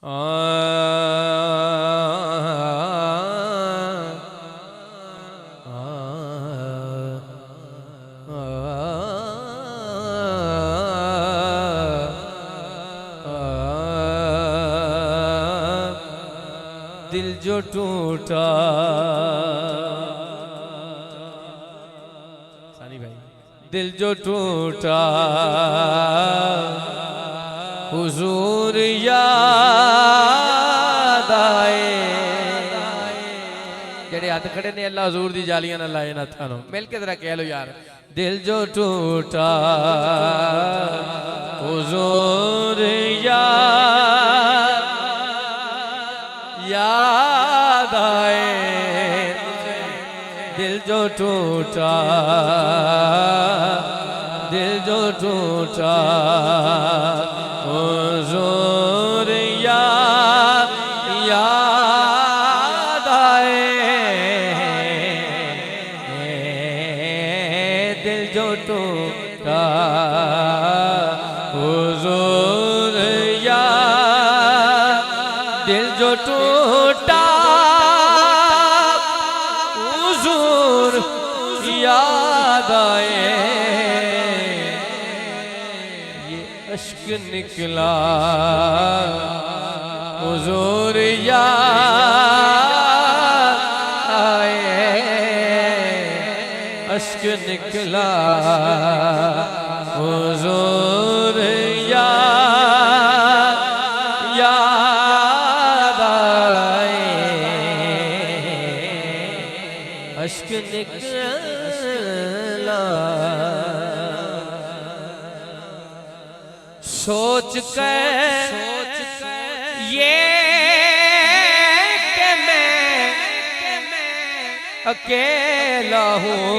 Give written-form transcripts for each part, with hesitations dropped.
दिल जो टूटा सानी भाई, दिल जो टूटा हुजूर याद आए। जेड़े हाथ खड़े ने अल्लाह हुजूर दी जालियां ना लाए ना थानो मिल के जरा कह लो यार, दिल जो टूटा हुजूर याद आए। दिल जो टूटा, दिल जो टूटा हुजूर याद आए। दिल जो टूटा हुजूर दिल जो टूटा हुजूर याद आए। ये अश्क निकला हुजूर याद आए। अश्क निकला हुजूर अश्क निकला। सोच कर ये कि मैं अकेला हूँ,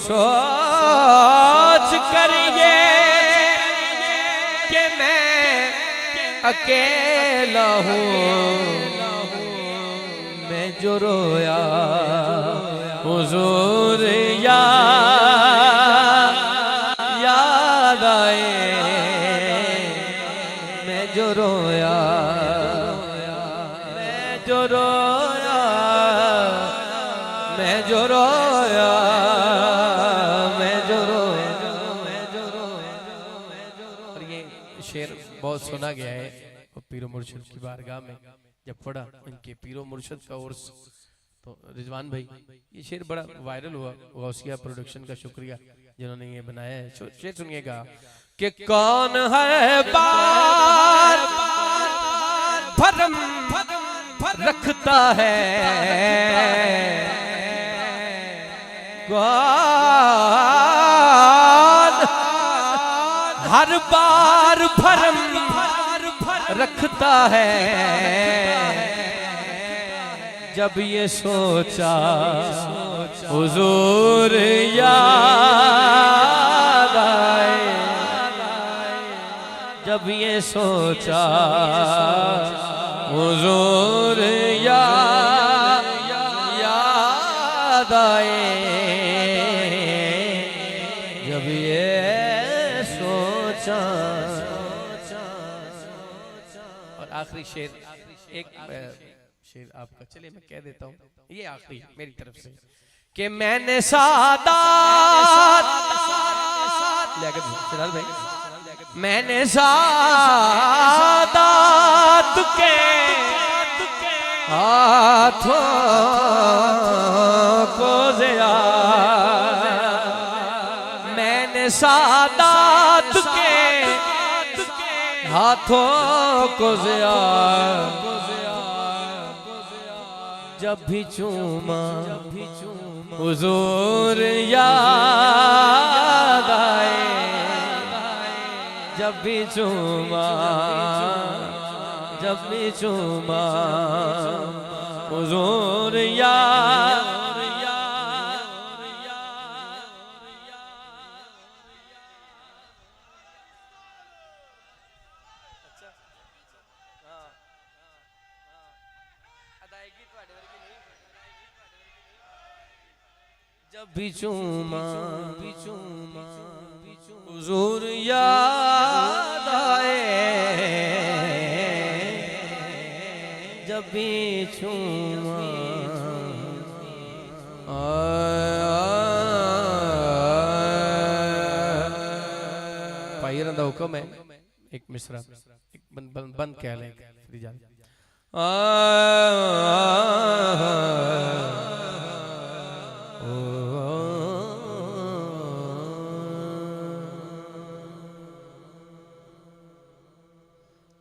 सोच कर ये कि मैं अकेला हूँ। मैं जो रोया हुजूर याद आए। मैं जो रोया, मैं जो रोया, मैं जो रोया, मैं जो रोया, मैं जो रोया। और ये शेर बहुत सुना गया है पीरो मुर्शिद की बारगाह में जब पढ़ा इनके पीरो मुर्शिद का उर्स। तो रिजवान भाई ये शेर बड़ा वायरल हुआ, गौसिया प्रोडक्शन का शुक्रिया जिन्होंने ये बनाया है। शेर सुनिएगा कि कौन है बार भरम रखता है, कौन हर बार भरम रखता है। जब ये सोचा हुजूर याद आए। जब ये सोचा हुजूर याद आए। जब ये सोचा। और आखिरी शेर, एक शेर आपका, चलिए मैं कह देता हूँ, ये आखिरी मेरी तरफ से कि मैंने सादात भाई, मैंने सादात के हाथों को ज़िया, मैंने सादात के हाथों को ज़िया। जब भी चूमा हुजूर याद आए। जब भी चूमा, जब भी चूमा हुजूर याद। जब भी चूमा हुजूर याद आए। कभी छूमा भाई दा हुक्म है एक मिसरा एक बंद कह लें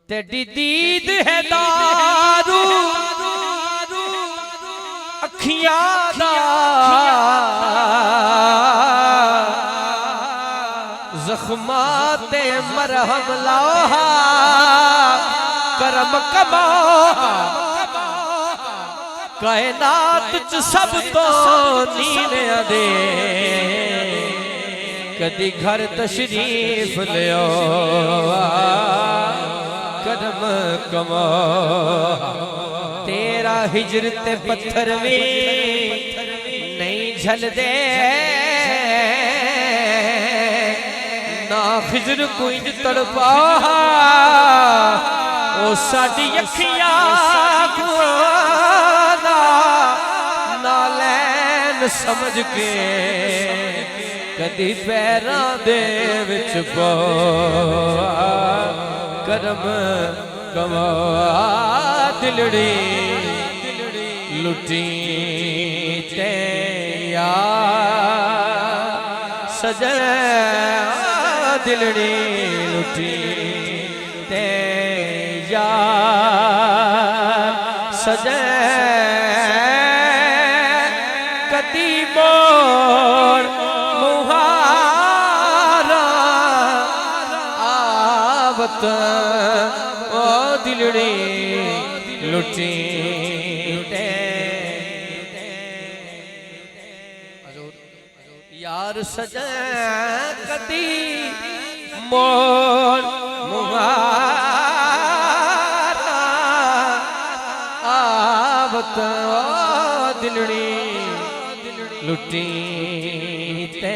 तेरी दीद है दारू अखियां दा जख्माते मरहम लाहा करम कमा कायनात च सब तो नीने दे कदी घर तशरीफ लियो करम कमा तेरा हिजरत पत्थर में नहीं झल दे ना खिजर कोई तड़पा ओ साडी अखियां ना लैन समझ के कदी पैरां दे विच पा करम कमा दिलड़ी लुटी ते यार सजन दिलड़ी लुटी ते यार सजन कदी मोर मुहारा आवत ओ दिलड़ी लुटी यार सजन कदी मोर मुहारा आवत ओ दिलड़ी लुटी ते